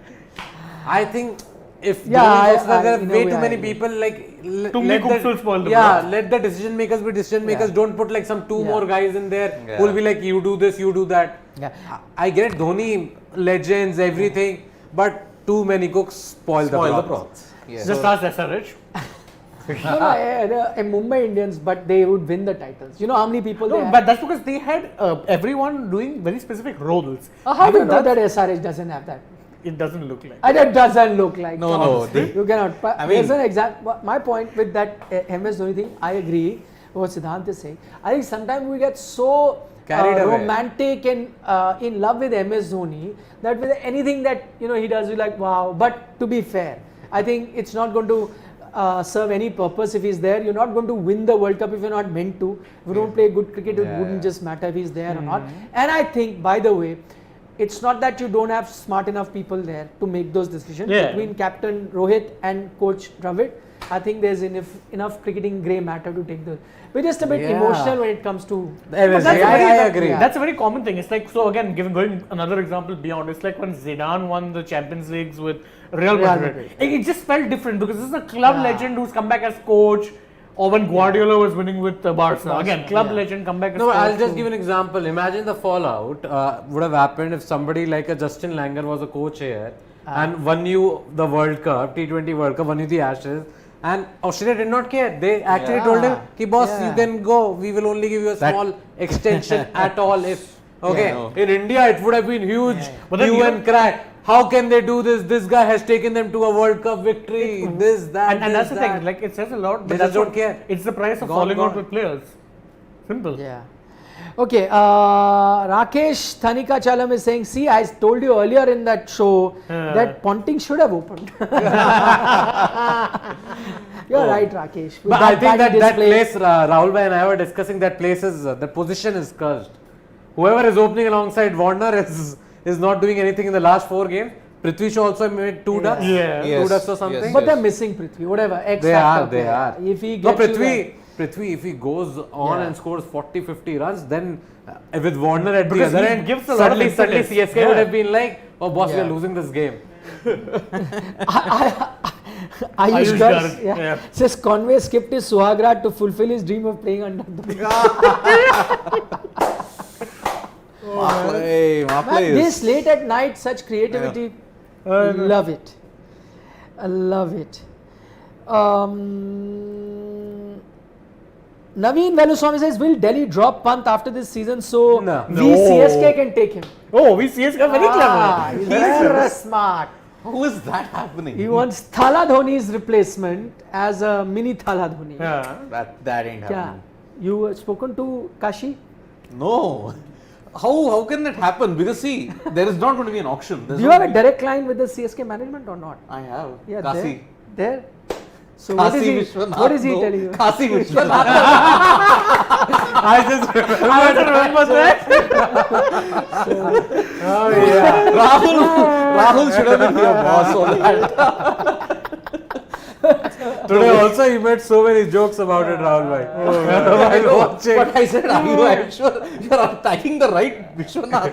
I think if Yeah, Dhoni goes, there are in a way way too I many agree. people like Too many cooks will spoil the yeah, broth. let the decision makers be decision makers. Yeah. Don't put like some two Yeah. more guys in there Yeah. who will be like, you do this, you do that. Yeah. I get Dhoni, legends, everything, but too many cooks spoil the broth. broth. Yeah. Just ask SRH. Mumbai Indians, but they would win the titles. You know how many people they No, had? but that's because they had everyone doing very specific roles. How do you Even know that SRH doesn't have that? It doesn't look like. And it doesn't look like. No, come no, on. they- You cannot. But I mean- there's an exact. My point with that MS Dhoni thing, I agree. What Siddhant is saying. I think sometimes we get so Carried away. romantic and in love with MS Dhoni that with anything that he does, we're like, wow. But to be fair, I think it's not going to serve any purpose if he's there. You're not going to win the World Cup if you're not meant to. If you don't play good cricket, it Yeah, wouldn't yeah. just matter if he's there or not. And I think, by the way, it's not that you don't have smart enough people there to make those decisions. Yeah. Between Captain Rohit and Coach Dravid, I think there's enough cricketing grey matter to take those. We're just a bit Yeah. emotional when it comes to. There is- That's a I very- agree. Yeah. That's a very common thing. It's like, so again, going another example beyond, it's like when Zidane won the Champions Leagues with Real Real Madrid. Madrid. It just felt different because this is a club Yeah. legend who's come back as coach, or when Guardiola was winning with Barca. Again, club yeah. legend come back as No, coach. I'll just give an example. Imagine the fallout would have happened if somebody like a Justin Langer was a coach here and won you the World Cup, T20 World Cup, won you the Ashes, and Australia did not care. They actually Yeah. told him, "Ki boss, Yeah. you can go. We will only give you a That- small extension at all." If okay, no. in India it would have been huge. Yeah. But then Hue even- and cry. How can they do this? This guy has taken them to a World Cup victory. This, that, and this, that's the that. thing, like it says a lot, They but just that's don't what- care. It's the price of Gone, falling out gone. with players. Simple. Yeah. Okay, Rakesh Thanika Chalam is saying, see, I told you earlier in that show that Ponting should have opened. You're right, Rakesh. With But I think batting that display- place, Rahul bhai and I were discussing, that place is, the position is cursed. Whoever is opening alongside Warner is not doing anything in the last 4 games. Prithvi Shaw also made 2 ducks. Yeah. 2 Yes, ducks or something. yes. But they're missing Prithvi, whatever. X They factor are, they player. are. If he No, gets you Prithvi, if he goes on Yeah. and scores 40-50 runs, then with Warner at Because the other he end, gives a lot of suddenly impetus. CSK would Yeah. have been like, oh boss, we Yeah. are losing this game. Ayush Ayush Garg, Garg, yeah. yeah. Says Conway skipped his Suhagrat to fulfill his dream of playing under the Maplay, Maplay Man, is- this late at night, such creativity, love it. I love it. Naveen Veluswamy says, will Delhi drop Pant after this season so No. we No. CSK can take him? Oh, we CSK are very clever. He's very smart. How is that happening? He wants Thala Dhoni's replacement as a mini Thala Dhoni. Yeah. That ain't Yeah. happening. You spoken to Kashi? No. How can that happen? Because see, there is not going to be an auction. There's Do you not have a gonna direct line with the CSK management or not? be- I have. Yeah, Kasi. there. So what is Kasi he? Vishwanath, What is he no. telling you? Kasi Vishwanath. I just Remember that? oh yeah. Rahul should have been your boss on that. Today also he made so many jokes about it, Rahul bhai. I know, watching. but I said, I'm sure you're attacking the right Vishwanath.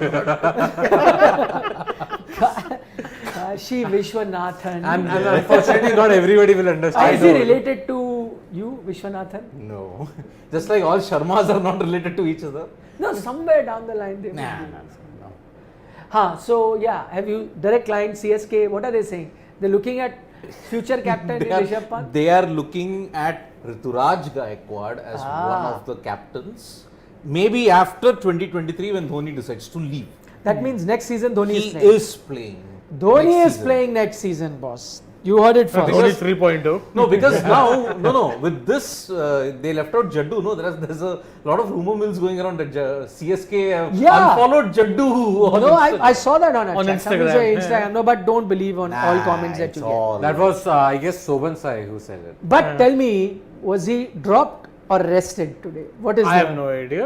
Kashi Vishwanathan. And unfortunately not everybody will understand. Is he related to you, Vishwanathan? No. Just like all Sharmas are not related to each other. No, somewhere down the line they will Nah, be. no. Huh, so yeah, have you direct line CSK? What are they saying? They're looking at future captain Rishabh Pant. They are looking at Rituraj Gaikwad as Ah. one of the captains. Maybe after 2023 when Dhoni decides to leave. That means next season Dhoni He is playing. is playing. Dhoni next is season. playing next season, boss. You heard it first. Only 3.0. No, because now, with this, they left out Jaddu. No, there's a lot of rumor mills going around that CSK have Yeah. unfollowed Jaddu. No, I saw that on On AajTak. Somebody Instagram, say yeah. Instagram. No, but don't believe on all Nah, comments that it's you all- get. That was I guess Soban Sai who said it. But tell me, was he dropped or rested today? What is I the- have no idea.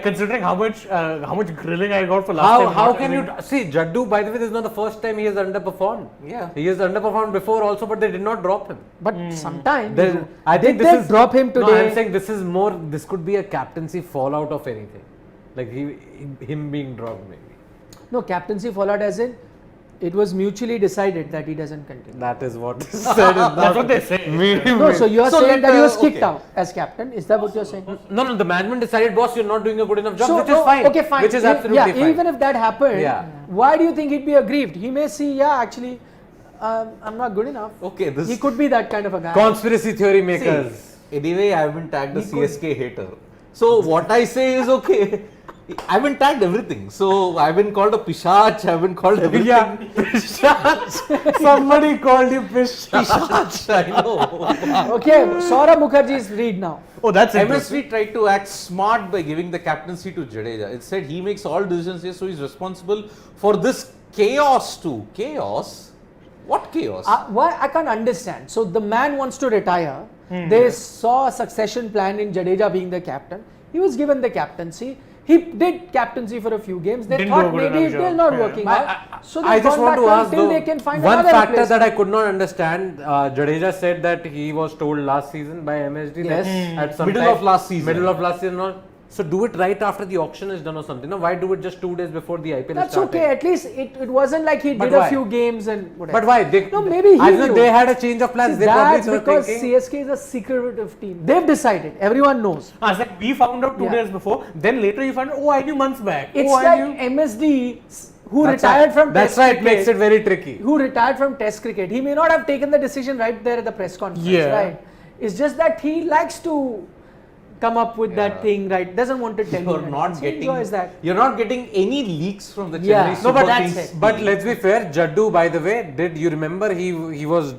Considering how much grilling I got for last time. How not can you having- see Jaddu? By the way, this is not the first time he has underperformed. Yeah. He has underperformed before also, but they did not drop him. But sometimes I think did this they is drop him No, today? I'm saying this is more. This could be a captaincy fallout of anything, like him being dropped maybe. No, captaincy fallout as in it was mutually decided that he doesn't continue. That is what is said. That's what they say. No, so you are So saying let, that he was kicked okay. out as captain. Is that what you're saying? No, the management decided, boss, you're not doing a good enough job, So, which no, is fine. Okay, fine. Which is If- absolutely yeah, fine. even if that happened, Yeah. why do you think he'd be aggrieved? He may see, yeah, actually, I'm not good enough. Okay, this He could be that kind of a guy. Conspiracy theory See, makers. anyway, I haven't tagged a He could- CSK hater. So what I say is okay. I haven't tagged everything. So I've been called a pishach. I've been called everything. Yeah, Pishach. Somebody called you Pishach. Pishach, I know. Okay, Saurabh Mukherjee's read now. Oh, that's interesting. MSV tried to act smart by giving the captaincy to Jadeja. Instead, he makes all decisions here, so he's responsible for this chaos too. Chaos? What chaos? Why I can't understand. So the man wants to retire. They saw a succession plan in Jadeja being the captain. He was given the captaincy. He did captaincy for a few games. They Didn't thought go good maybe enough it is job. not Yeah. working out. So I they've just gone want back to ask until though, they can find one another factor that I replacement. could not understand. Jadeja said that he was told last season by MSD Yes. that at some Middle time- of last season. Middle of last season. Or, so do it right after the auction is done or something. No, why do it just 2 days before the IPL That's started? okay. At least it wasn't like he But did why? a few games and whatever. But why? They, No, maybe he I don't know, knew. they had a change of plans. They That's probably were because thinking. CSK is a secretive team. They've decided. Everyone knows. It's like we found out 2 Yeah. days before. Then later you find out, oh, I knew months back. It's oh, I like knew. MSD who That's retired right. from That's Test why it cricket. makes it very tricky. Who retired from Test cricket. He may not have taken the decision right there at the press conference. Yeah. Right. It's just that he likes to come up with that thing. Right. Doesn't want to tell you. You're not He getting. enjoys that. You're not getting any leaks from the Yeah. Chennai No, Super but that's Kings. it. But let's be fair, Jaddu, by the way, did you remember he was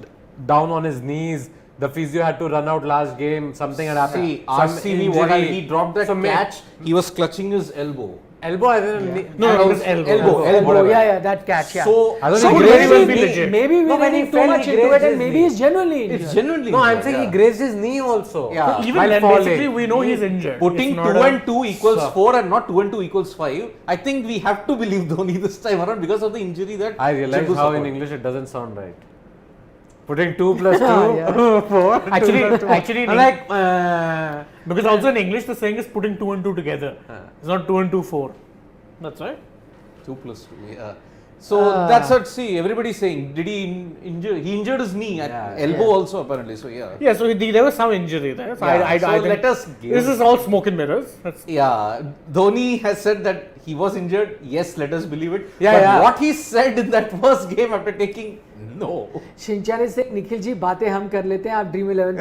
down on his knees? The physio had to run out last game. Something had happened. See, Some ask me what injury. he dropped that So catch. He was clutching his elbow. Elbow, I don't know. No, it was elbow. Elbow. whatever. Yeah. That catch. Yeah. So, I don't So think could he very grazed well his be knee. legit. maybe we're No, when he reading too fell, much he into it, grazed and his maybe knee. he's genuinely injured. it's genuinely. No, I'm injured, saying yeah. he grazed his knee also. Yeah. Even While then, falling. basically, we know he's injured. Putting It's not 2 a- and 2 equals So- 4 and not 2 and 2 equals 5. I think we have to believe Dhoni this time around because of the injury that I realize Chandu how in suffered. English it doesn't sound right. Putting 2 plus 2, Yeah. 4. Actually, I'm in like, because also in English the saying is putting 2 and 2 together. It's not 2 and 2 4. That's right. 2 plus 2, yeah. So that's what, see, everybody's saying, did he injure? He injured his knee at Yeah. elbow also apparently, so yeah. Yeah, so there was some injury there. So Yeah, I so think let us this is all smoke and mirrors. Yeah, Dhoni has said that he was injured. Yes, let us believe it. Yeah, but yeah. what he said in that first game after taking no. शिंचाने से निखिल जी बातें हम कर लेते हैं आप dream 11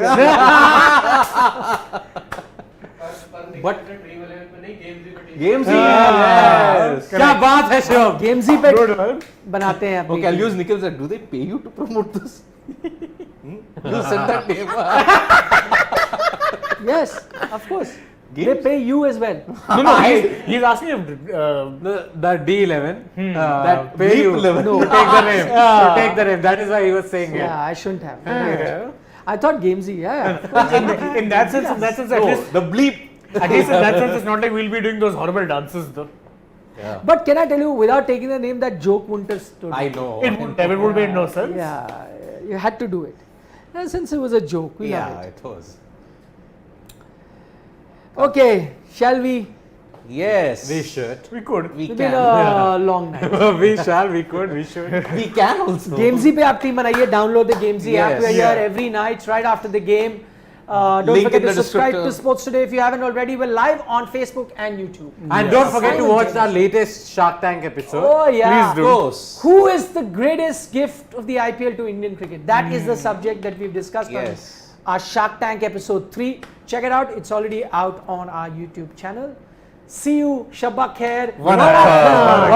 But Gamezy, yes. क्या बात है शिवम? गेमजी पे बनाते हैं Okay, I'll अपनी use Nikhil said, do they pay you to promote this? You said that name. yes of course they Games? pay you as well No, he's asking if The D11, That pay you bleep 11. to take the name. To take the name. That is why he was saying it. yeah I shouldn't have I thought Gamezy in that sense, at No, least the bleep. at least in that sense, it's not like we'll be doing those horrible dances though. Yeah. but can I tell you without taking the name that joke wouldn't have stood I know. It would make no sense. yeah you had to do it since it was a joke we Yeah, love it it was. okay shall we Yes. We should. We could. We it's been can. a long night We shall, we could, we should. We can also. Gamezy पे आप team बनाइए download the Gamezy app Yes. we are here Yeah. every night right after the game don't Link forget in to the subscribe to descriptor. Sports Today if you haven't already we're live on Facebook and YouTube And don't forget to watch our latest Shark Tank episode. oh yeah Of course. Who is the greatest gift of the IPL to Indian cricket? That is the subject that we've discussed Yes. on our Shark Tank episode 3. Check it out. It's already out on our YouTube channel. See you. Shabba Khair. Vanakkam.